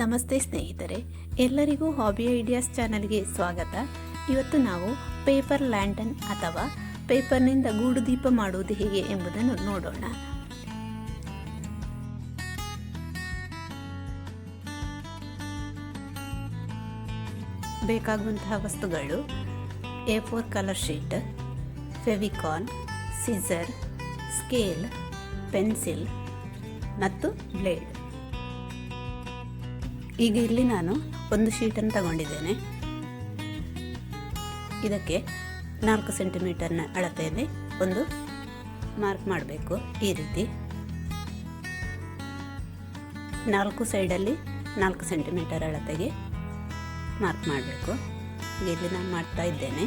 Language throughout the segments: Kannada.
ನಮಸ್ತೆ ಸ್ನೇಹಿತರೆ, ಎಲ್ಲರಿಗೂ ಹಾಬಿ ಐಡಿಯಾಸ್ ಚಾನಲ್ಗೆ ಸ್ವಾಗತ. ಇವತ್ತು ನಾವು ಪೇಪರ್ ಲ್ಯಾಂಟನ್ ಅಥವಾ ಪೇಪರ್ನಿಂದ ಗೂಡು ದೀಪ ಮಾಡುವುದು ಹೇಗೆ ಎಂಬುದನ್ನು ನೋಡೋಣ. ಬೇಕಾಗುವಂತಹ ವಸ್ತುಗಳು: A4 colour sheet, Fevicol, scissor, scale, pencil ಮತ್ತು ಬ್ಲೇಡ್. ಈಗ ಇಲ್ಲಿ ನಾನು ಒಂದು ಶೀಟನ್ನು ತಗೊಂಡಿದ್ದೇನೆ. ಇದಕ್ಕೆ 4 ಸೆಂಟಿಮೀಟರ್ನ ಅಳತೆಯಲ್ಲಿ ಒಂದು ಮಾರ್ಕ್ ಮಾಡಬೇಕು. ಈ ರೀತಿ 4 ಸೈಡಲ್ಲಿ 4 ಸೆಂಟಿಮೀಟರ್ ಅಳತೆಗೆ ಮಾರ್ಕ್ ಮಾಡಬೇಕು. ಇಲ್ಲಿ ನಾನು ಮಾಡ್ತಾ ಇದ್ದೇನೆ.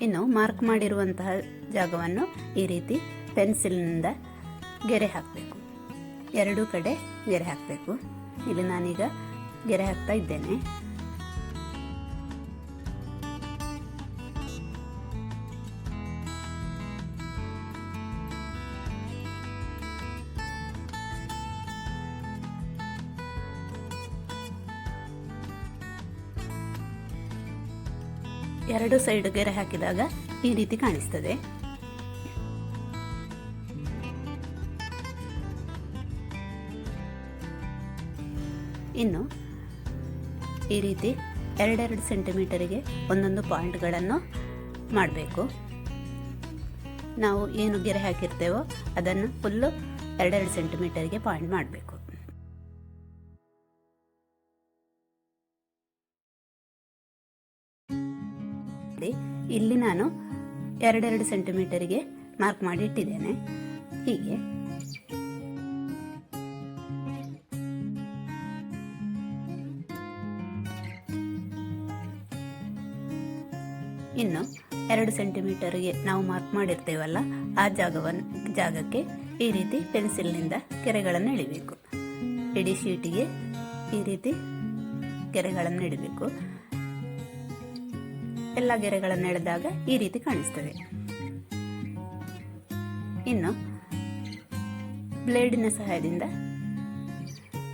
ಇನ್ನು ಮಾರ್ಕ್ ಮಾಡಿರುವಂತಹ ಜಾಗವನ್ನು ಈ ರೀತಿ ಪೆನ್ಸಿಲ್ನಿಂದ ಗೆರೆ ಹಾಕಬೇಕು. ಎರಡೂ ಕಡೆ ಗೆರೆ ಹಾಕಬೇಕು. ಇಲ್ಲಿ ನಾನೀಗ ಗೆರೆ ಹಾಕ್ತಾ ಇದ್ದೇನೆ. ಎರಡು ಸೈಡ್ ಗೆರೆ ಹಾಕಿದಾಗ ಈ ರೀತಿ ಕಾಣಿಸ್ತದೆ. ಇನ್ನು ಈ ರೀತಿ 2 ಸೆಂಟಿಮೀಟರಿಗೆ ಒಂದೊಂದು ಪಾಯಿಂಟ್ಗಳನ್ನು ಮಾಡಬೇಕು. ನಾವು ಏನು ಗೆರೆ ಹಾಕಿರ್ತೇವೋ ಅದನ್ನು ಫುಲ್ಲು 2 ಸೆಂಟಿಮೀಟರಿಗೆ ಪಾಯಿಂಟ್ ಮಾಡಬೇಕು. ಇಲ್ಲಿ ನಾನು 2 ಸೆಂಟಿಮೀಟರಿಗೆ ಮಾರ್ಕ್ ಮಾಡಿ ಇಟ್ಟಿದ್ದೇನೆ. ಹೀಗೆ ಇನ್ನು 2 ಸೆಂಟಿಮೀಟರ್ಗೆ ನಾವು ಮಾರ್ಕ್ ಮಾಡಿರ್ತೇವಲ್ಲ, ಆ ಜಾಗಕ್ಕೆ ಈ ರೀತಿ ಪೆನ್ಸಿಲ್ನಿಂದ ಗೆರೆಗಳನ್ನು ಎಳಿಬೇಕು. ಇಡೀ ಶೀಟಿಗೆ ಈ ರೀತಿ ಗೆರೆಗಳನ್ನು ಎಳಿಬೇಕು. ಎಲ್ಲ ಗೆರೆಗಳನ್ನು ಎಳೆದಾಗ ಈ ರೀತಿ ಕಾಣಿಸ್ತದೆ. ಇನ್ನು ಬ್ಲೇಡಿನ ಸಹಾಯದಿಂದ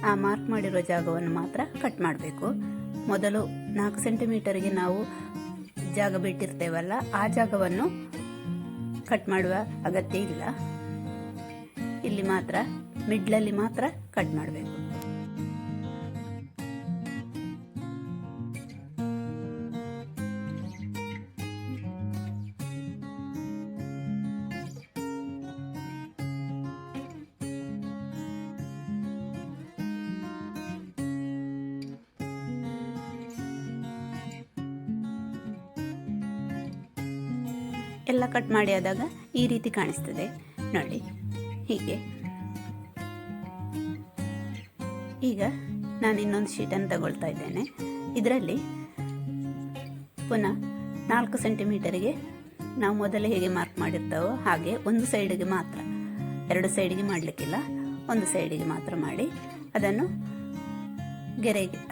ಆ ಮಾರ್ಕ್ ಮಾಡಿರುವ ಜಾಗವನ್ನು ಮಾತ್ರ ಕಟ್ ಮಾಡಬೇಕು. ಮೊದಲು 4 ಸೆಂಟಿಮೀಟರ್ಗೆ ನಾವು ಜಾಗ ಬಿಟ್ಟಿರ್ತೇವಲ್ಲ, ಆ ಜಾಗವನ್ನು ಕಟ್ ಮಾಡುವ ಅಗತ್ಯ ಇಲ್ಲ. ಇಲ್ಲಿ ಮಾತ್ರ ಮಿಡ್ಲಲ್ಲಿ ಮಾತ್ರ ಕಟ್ ಮಾಡಬೇಕು. ಎಲ್ಲ ಕಟ್ ಮಾಡಿ ಆದಾಗ ಈ ರೀತಿ ಕಾಣಿಸ್ತದೆ ನೋಡಿ. ಹೀಗೆ ಈಗ ನಾನು ಇನ್ನೊಂದು ಶೀಟನ್ನು ತಗೊಳ್ತಾ ಇದ್ದೇನೆ. ಇದರಲ್ಲಿ ಪುನಃ 4 ಸೆಂಟಿಮೀಟರಿಗೆ ನಾವು ಮೊದಲೇ ಹೇಗೆ ಮಾರ್ಕ್ ಮಾಡಿರ್ತಾವೋ ಹಾಗೆ ಒಂದು ಸೈಡಿಗೆ ಮಾತ್ರ, 2 ಸೈಡಿಗೆ ಮಾಡಲಿಕ್ಕಿಲ್ಲ, ಒಂದು ಸೈಡಿಗೆ ಮಾತ್ರ ಮಾಡಿ ಅದನ್ನು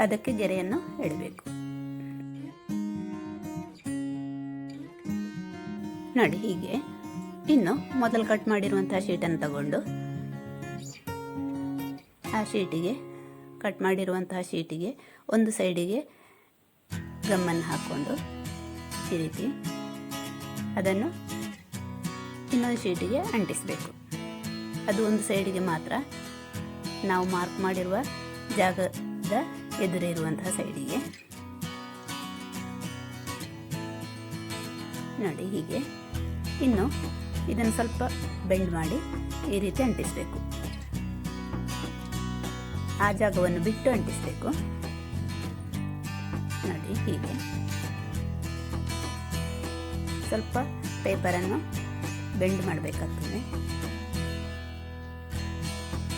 ಅದಕ್ಕೆ ಗೆರೆಯನ್ನು ಎಳಬೇಕು ನೋಡಿ. ಹೀಗೆ ಇನ್ನು ಮೊದಲು ಕಟ್ ಮಾಡಿರುವಂತಹ ಶೀಟನ್ನು ತಗೊಂಡು ಆ ಶೀಟಿಗೆ ಕಟ್ ಮಾಡಿರುವಂತಹ ಶೀಟಿಗೆ ಒಂದು ಸೈಡಿಗೆ ಗಮ್ಮನ್ನು ಹಾಕ್ಕೊಂಡು ಈ ರೀತಿ ಅದನ್ನು ಇನ್ನೊಂದು ಶೀಟಿಗೆ ಅಂಟಿಸಬೇಕು. ಅದು ಒಂದು ಸೈಡಿಗೆ ಮಾತ್ರ, ನಾವು ಮಾರ್ಕ್ ಮಾಡಿರುವ ಜಾಗದ ಎದುರಿರುವಂತಹ ಸೈಡಿಗೆ ನೋಡಿ. ಹೀಗೆ ಇನ್ನು ಇದನ್ನು ಸ್ವಲ್ಪ ಬೆಂಡ್ ಮಾಡಿ ಈ ರೀತಿ ಅಂಟಿಸಬೇಕು. ಆ ಜಾಗವನ್ನು ಬಿಟ್ಟು ಅಂಟಿಸಬೇಕು ನೋಡಿ. ಹೀಗೆ ಸ್ವಲ್ಪ ಪೇಪರನ್ನು ಬೆಂಡ್ ಮಾಡಬೇಕಾಗ್ತದೆ.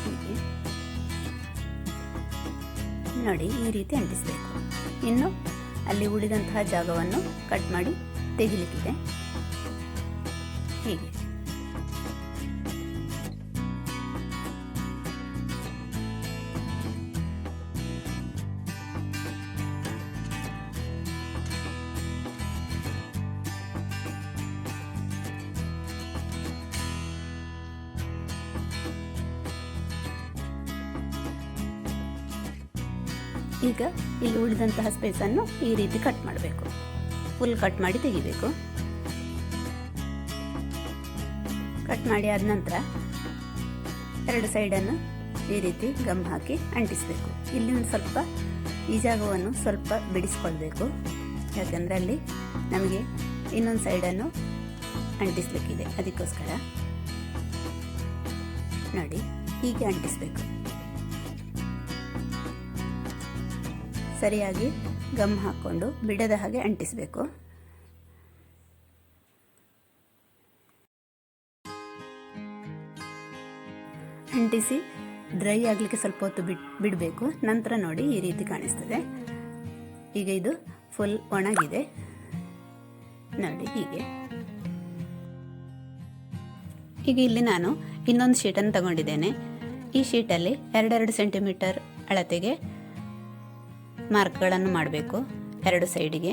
ಹೀಗೆ ನೋಡಿ ಈ ರೀತಿ ಅಂಟಿಸಬೇಕು. ಇನ್ನು ಅಲ್ಲಿ ಉಳಿದಂತಹ ಜಾಗವನ್ನು ಕಟ್ ಮಾಡಿ ತೆಗಿಲಿಕ್ಕಿದೆ. ಹೀಗೆ ಈಗ ಇಲ್ಲಿ ಉಳಿದಂತಹ ಸ್ಪೇಸನ್ನು ಈ ರೀತಿ ಕಟ್ ಮಾಡಬೇಕು. ಫುಲ್ ಕಟ್ ಮಾಡಿ ತೆಗಿಬೇಕು. ಕಟ್ ಮಾಡಿ ಆದ ನಂತರ ಎರಡು ಸೈಡನ್ನು ಈ ರೀತಿ ಗಮ್ ಹಾಕಿ ಅಂಟಿಸಬೇಕು. ಇಲ್ಲಿ ಒಂದು ಸ್ವಲ್ಪ ಈ ಜಾಗವನ್ನು ಸ್ವಲ್ಪ ಬಿಡಿಸ್ಕೊಳ್ಬೇಕು, ಯಾಕಂದರೆ ಅಲ್ಲಿ ನಮಗೆ ಇನ್ನೊಂದು ಸೈಡನ್ನು ಅಂಟಿಸ್ಲಿಕ್ಕಿದೆ. ಅದಕ್ಕೋಸ್ಕರ ನೋಡಿ ಹೀಗೆ ಅಂಟಿಸಬೇಕು. ಸರಿಯಾಗಿ ಗಮ್ ಹಾಕ್ಕೊಂಡು ಬಿಡದ ಹಾಗೆ ಅಂಟಿಸಬೇಕು. ಅಂಟಿಸಿ ಡ್ರೈ ಆಗಲಿಕ್ಕೆ ಸ್ವಲ್ಪ ಹೊತ್ತು ಬಿಡಬೇಕು. ನಂತರ ನೋಡಿ ಈ ರೀತಿ ಕಾಣಿಸ್ತದೆ. ಈಗ ಇದು ಫುಲ್ ಒಣಗಿದೆ ನೋಡಿ ಹೀಗೆ. ಈಗ ಇಲ್ಲಿ ನಾನು ಇನ್ನೊಂದು ಶೀಟನ್ನು ತಗೊಂಡಿದ್ದೇನೆ. ಈ ಶೀಟಲ್ಲಿ 2 ಸೆಂಟಿಮೀಟರ್ ಅಳತೆಗೆ ಮಾರ್ಕ್ಗಳನ್ನು ಮಾಡಬೇಕು ಎರಡು ಸೈಡಿಗೆ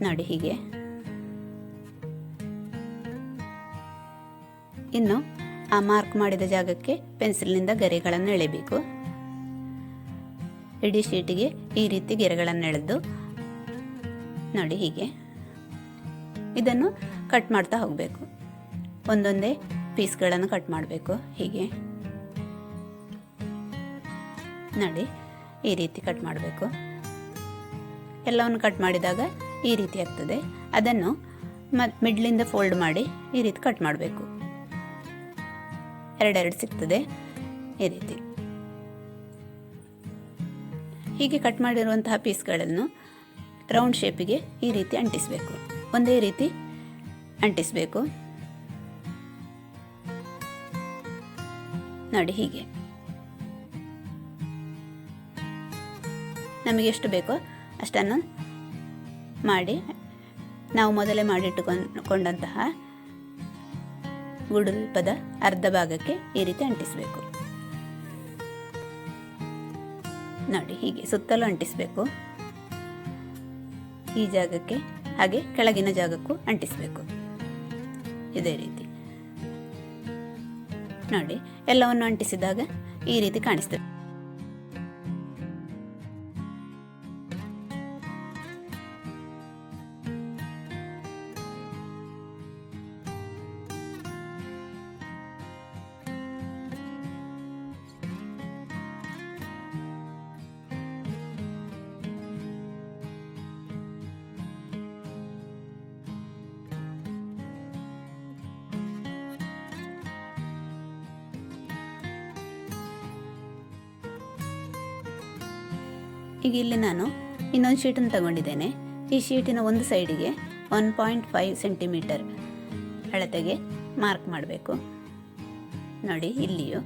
ನೋಡಿ ಹೀಗೆ. ಇನ್ನು ಆ ಮಾರ್ಕ್ ಮಾಡಿದ ಜಾಗಕ್ಕೆ ಪೆನ್ಸಿಲ್ನಿಂದ ಗೆರೆಗಳನ್ನು ಎಳೆಯಬೇಕು. ಇಡೀ ಶೀಟಿಗೆ ಈ ರೀತಿ ಗೆರೆಗಳನ್ನು ಎಳೆದು ನೋಡಿ ಹೀಗೆ. ಇದನ್ನು ಕಟ್ ಮಾಡ್ತಾ ಹೋಗಬೇಕು. ಒಂದೊಂದೇ ಪೀಸ್ಗಳನ್ನು ಕಟ್ ಮಾಡಬೇಕು ಹೀಗೆ ನೋಡಿ. ಈ ರೀತಿ ಕಟ್ ಮಾಡಬೇಕು. ಎಲ್ಲವನ್ನು ಕಟ್ ಮಾಡಿದಾಗ ಈ ರೀತಿ ಆಗ್ತದೆ. ಅದನ್ನು ಮಿಡ್ಲಿಂದ ಫೋಲ್ಡ್ ಮಾಡಿ ಈ ರೀತಿ ಕಟ್ ಮಾಡಬೇಕು. ಎರಡೆರಡು ಸಿಗ್ತದೆ ಈ ರೀತಿ. ಹೀಗೆ ಕಟ್ ಮಾಡಿರುವಂತಹ ಪೀಸ್ಗಳನ್ನು ರೌಂಡ್ ಶೇಪಿಗೆ ಈ ರೀತಿ ಅಂಟಿಸಬೇಕು. ಒಂದೇ ರೀತಿ ಅಂಟಿಸಬೇಕು ನೋಡಿ ಹೀಗೆ. ನಮಗೆ ಎಷ್ಟು ಬೇಕೋ ಅಷ್ಟನ್ನು ಮಾಡಿ ನಾವು ಮೊದಲೇ ಮಾಡಿಟ್ಟುಕೊಂಡಂತಹ ಗೂಡುದೀಪದ ಅರ್ಧ ಭಾಗಕ್ಕೆ ಈ ರೀತಿ ಅಂಟಿಸಬೇಕು ನೋಡಿ ಹೀಗೆ. ಸುತ್ತಲೂ ಅಂಟಿಸಬೇಕು ಈ ಜಾಗಕ್ಕೆ, ಹಾಗೆ ಕೆಳಗಿನ ಜಾಗಕ್ಕೂ ಅಂಟಿಸಬೇಕು ಇದೇ ರೀತಿ ನೋಡಿ. ಎಲ್ಲವನ್ನು ಅಂಟಿಸಿದಾಗ ಈ ರೀತಿ ಕಾಣಿಸ್ತದೆ. ಈಗ ಇಲ್ಲಿ ನಾನು ಇನ್ನೊಂದು ಶೀಟನ್ನು ತಗೊಂಡಿದ್ದೇನೆ. ಈ ಶೀಟಿನ ಒಂದು ಸೈಡಿಗೆ 1.5 ಸೆಂಟಿಮೀಟರ್ ಅಳತೆಗೆ ಮಾರ್ಕ್ ಮಾಡಬೇಕು ನೋಡಿ. ಇಲ್ಲಿಯೂ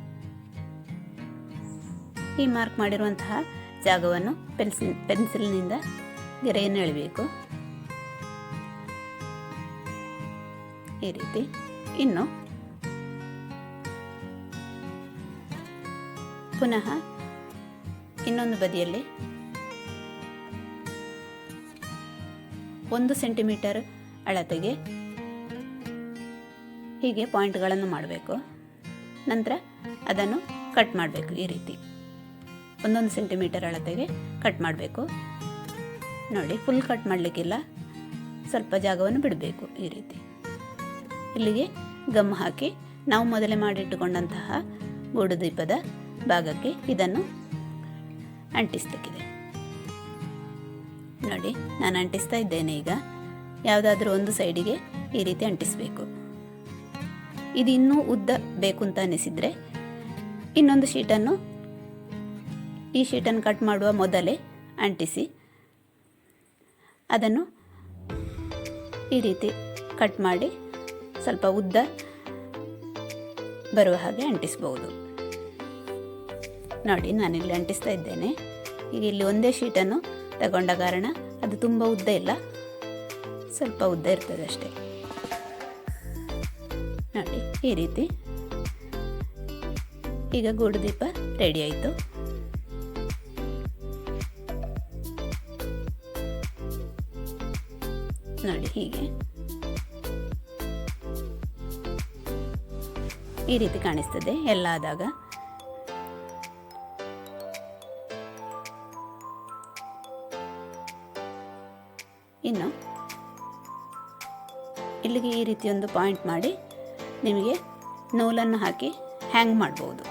ಈ ಮಾರ್ಕ್ ಮಾಡಿರುವಂತಹ ಜಾಗವನ್ನು ಪೆನ್ಸಿಲ್ನಿಂದ ಗೆರೆಯನ್ನು ಎಳೆಯಬೇಕು ಈ ರೀತಿ. ಇನ್ನು ಪುನಃ ಇನ್ನೊಂದು ಬದಿಯಲ್ಲಿ 1 ಸೆಂಟಿಮೀಟರ್ ಅಳತೆಗೆ ಹೀಗೆ ಪಾಯಿಂಟ್ಗಳನ್ನು ಮಾಡಬೇಕು. ನಂತರ ಅದನ್ನು ಕಟ್ ಮಾಡಬೇಕು ಈ ರೀತಿ. 1 ಸೆಂಟಿಮೀಟರ್ ಅಳತೆಗೆ ಕಟ್ ಮಾಡಬೇಕು ನೋಡಿ. ಫುಲ್ ಕಟ್ ಮಾಡಲಿಕ್ಕಿಲ್ಲ, ಸ್ವಲ್ಪ ಜಾಗವನ್ನು ಬಿಡಬೇಕು ಈ ರೀತಿ. ಇಲ್ಲಿಗೆ ಗಮ್ ಹಾಕಿ ನಾವು ಮೊದಲೇ ಮಾಡಿಟ್ಟುಕೊಂಡಂತಹ ಗೂಡುದೀಪದ ಭಾಗಕ್ಕೆ ಇದನ್ನು ಅಂಟಿಸಲಿಕ್ಕಿದೆ ನೋಡಿ. ನಾನು ಅಂಟಿಸ್ತಾ ಇದ್ದೇನೆ. ಈಗ ಯಾವುದಾದ್ರೂ ಒಂದು ಸೈಡಿಗೆ ಈ ರೀತಿ ಅಂಟಿಸಬೇಕು. ಇದು ಇನ್ನೂ ಉದ್ದ ಬೇಕು ಅಂತ ಅನಿಸಿದರೆ ಇನ್ನೊಂದು ಶೀಟನ್ನು ಈ ಶೀಟನ್ನು ಕಟ್ ಮಾಡುವ ಮೊದಲೇ ಅಂಟಿಸಿ ಅದನ್ನು ಈ ರೀತಿ ಕಟ್ ಮಾಡಿ ಸ್ವಲ್ಪ ಉದ್ದ ಬರುವ ಹಾಗೆ ಅಂಟಿಸಬಹುದು ನೋಡಿ. ನಾನಿಲ್ಲಿ ಅಂಟಿಸ್ತಾ ಇದ್ದೇನೆ. ಈಗ ಇಲ್ಲಿ ಒಂದೇ ಶೀಟನ್ನು ತಗೊಂಡ ಕಾರಣ ಅದು ತುಂಬ ಉದ್ದ ಇಲ್ಲ, ಸ್ವಲ್ಪ ಉದ್ದ ಇರ್ತದೆ ಅಷ್ಟೇ. ನೋಡಿ ಈ ರೀತಿ. ಈಗ ಗೂಡು ದೀಪ ರೆಡಿ ಆಯಿತು. ನೋಡಿ ಹೀಗೆ ಈ ರೀತಿ ಕಾಣಿಸ್ತದೆ ಎಲ್ಲ ಆದಾಗ. ಇನ್ನು ಇಲ್ಲಿಗೆ ಈ ರೀತಿ ಒಂದು ಪಾಯಿಂಟ್ ಮಾಡಿ ನಿಮಗೆ ನೂಲನ್ನು ಹಾಕಿ ಹ್ಯಾಂಗ್ ಮಾಡ್ಬೋದು.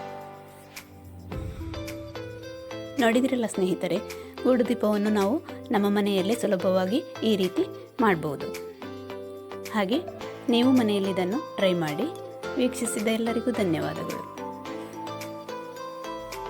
ನೋಡಿದ್ರಲ್ಲ ಸ್ನೇಹಿತರೆ, ಗೂಡು ದೀಪವನ್ನು ನಾವು ನಮ್ಮ ಮನೆಯಲ್ಲೇ ಸುಲಭವಾಗಿ ಈ ರೀತಿ ಮಾಡ್ಬೋದು. ಹಾಗೆ ನೀವು ಮನೆಯಲ್ಲಿ ಇದನ್ನು ಟ್ರೈ ಮಾಡಿ. ವೀಕ್ಷಿಸಿದ ಎಲ್ಲರಿಗೂ ಧನ್ಯವಾದಗಳು.